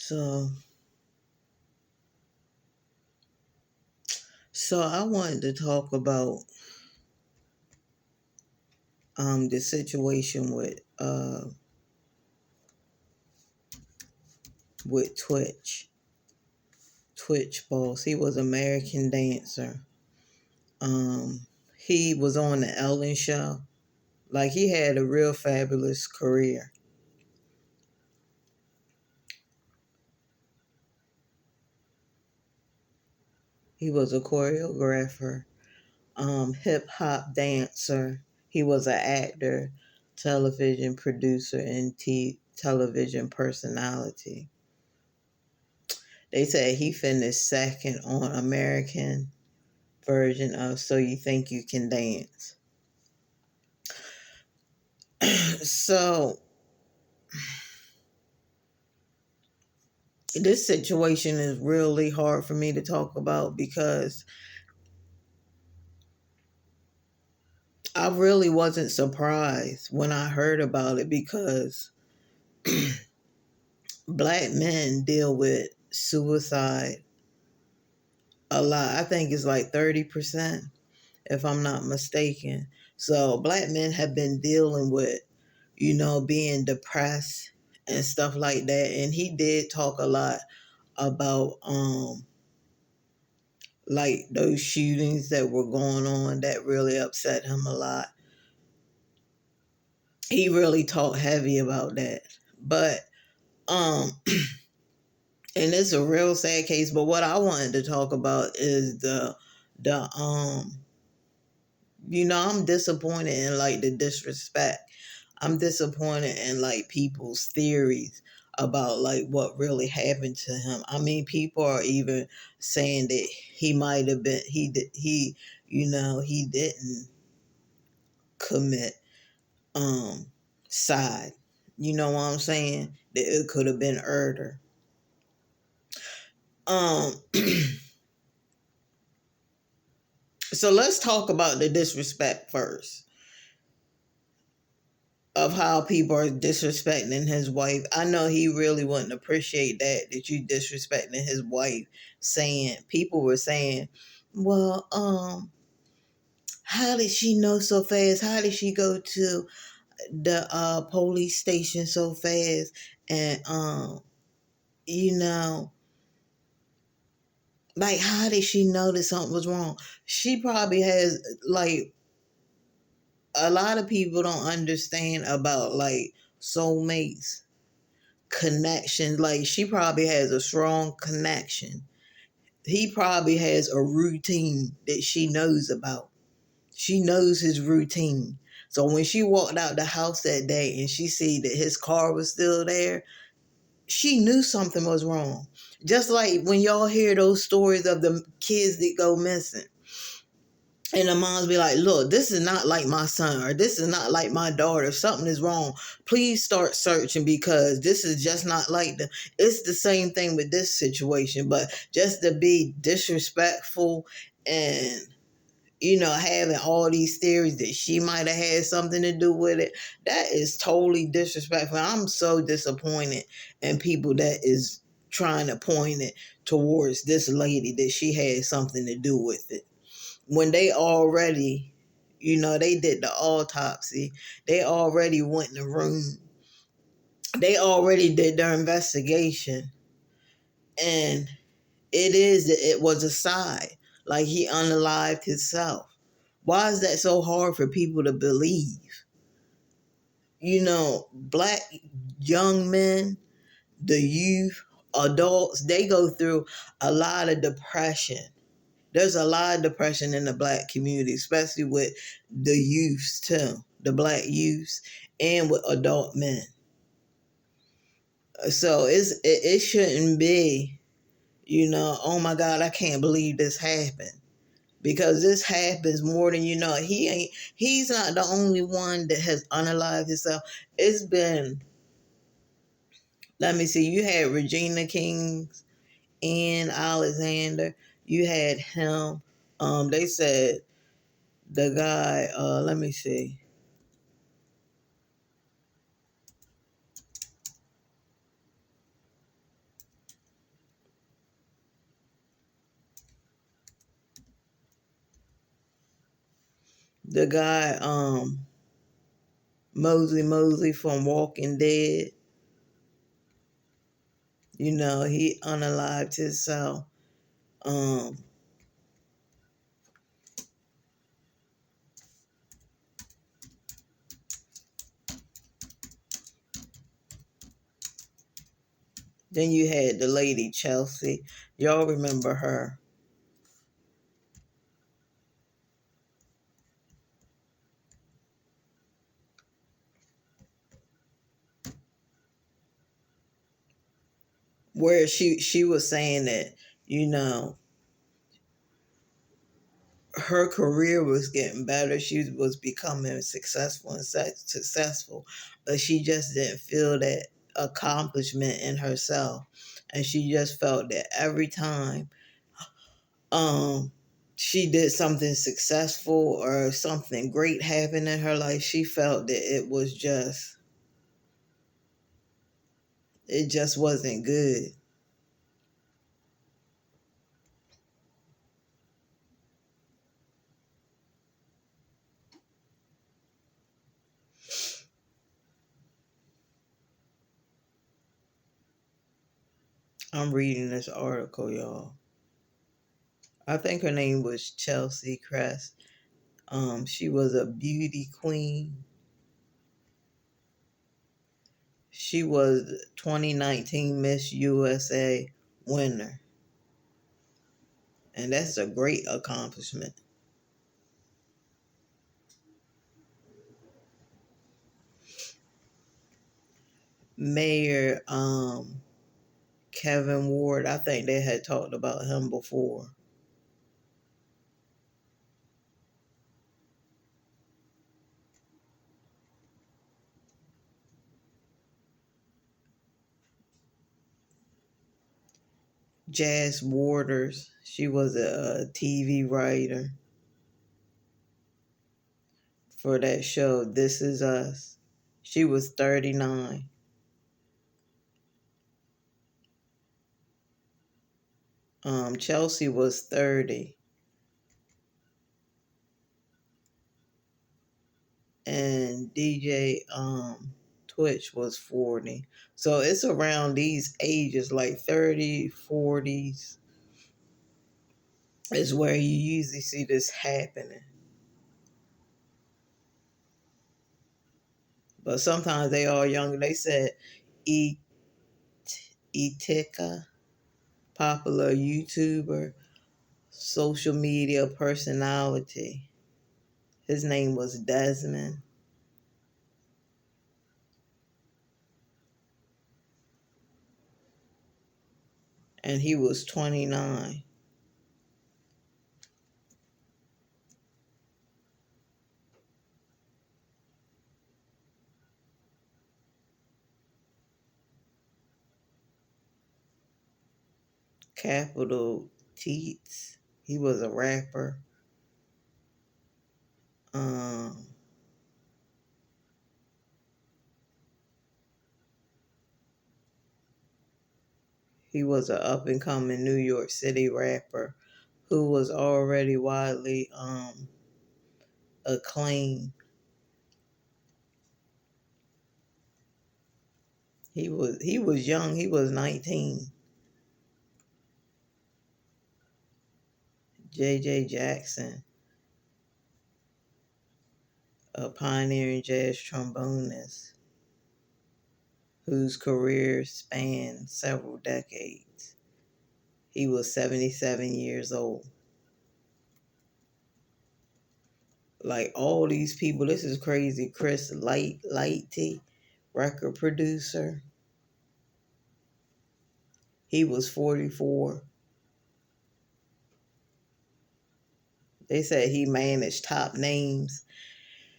So, so I wanted to talk about the situation with Twitch Boss. He was an American dancer. He was on the Ellen Show. Like, he had a real fabulous career. He was a choreographer, hip hop dancer. He was an actor, television producer, and television personality. They said he finished second on American version of So You Think You Can Dance. So this situation is really hard for me to talk about because I really wasn't surprised when I heard about it, because black men deal with suicide a lot. I think it's like 30%, if I'm not mistaken. So black men have been dealing with, being depressed and stuff like that. And he did talk a lot about like those shootings that were going on that really upset him a lot. He really talked heavy about that. But um and it's a real sad case, but what I wanted to talk about is the I'm disappointed in like the disrespect. I'm disappointed in like people's theories about like what really happened to him. I mean, people are even saying that he might have been he didn't commit side. You know what I'm saying? That it could have been murder. Um so let's talk about the disrespect first, of how people are disrespecting his wife. I know he really wouldn't appreciate that you disrespecting his wife, saying, people were saying, well, how did she know so fast? How did she go to the police station so fast? And you know, like, how did she know that something was wrong? She probably has, like, a lot of people don't understand about like soulmates, connection. Like, she probably has a strong connection. He probably has a routine that she knows about. She knows his routine. So when she walked out the house that day and she see that his car was still there, she knew something was wrong. Just like when y'all hear those stories of the kids that go missing, and the moms be like, look, this is not like my son, or this is not like my daughter. If something is wrong, please start searching, because this is just not like them. It's the same thing with this situation, but just to be disrespectful and, having all these theories that she might have had something to do with it, that is totally disrespectful. I'm so disappointed in people that is trying to point it towards this lady that she had something to do with it, when they already, they did the autopsy. They already went in the room. They already did their investigation. And it was a side. Like, he unalived himself. Why is that so hard for people to believe? Black young men, the youth, adults, they go through a lot of depression. There's a lot of depression in the black community, especially with the youths too, the black youths, and with adult men. So it shouldn't be, oh my God, I can't believe this happened. Because this happens more than you know. He's not the only one that has unalived himself. It's been, let me see, you had Regina King and Alexander. You had him. They said the guy, let me see. The guy, Mosley from Walking Dead, he unalived himself. Um, then you had the lady Chelsea. Y'all remember her? Where she was saying that, you know, her career was getting better. She was becoming successful and successful, but she just didn't feel that accomplishment in herself. And she just felt that every time um she did something successful or something great happened in her life, she felt that it just wasn't good. I'm reading this article, y'all. I think her name was Chelsea Crest. She was a beauty queen. She was 2019 Miss USA winner. And that's a great accomplishment. Mayor Kevin Ward, I think they had talked about him before. Jazz Waters, she was a TV writer for that show, This Is Us. She was 39. Chelsea was 30. And DJ Twitch was 40. So it's around these ages, like 30, 40s, is where you usually see this happening. But sometimes they are younger. They said Etika, popular YouTuber, social media personality. His name was Desmond. And he was 29. Capital Teats. He was a rapper. Um, he was an up and coming New York City rapper who was already widely acclaimed. He was young. He was 19. J.J. Jackson, a pioneering jazz trombonist whose career spanned several decades. He was 77 years old. Like all these people, this is crazy. Chris Lighty, record producer. He was 44. They said he managed top names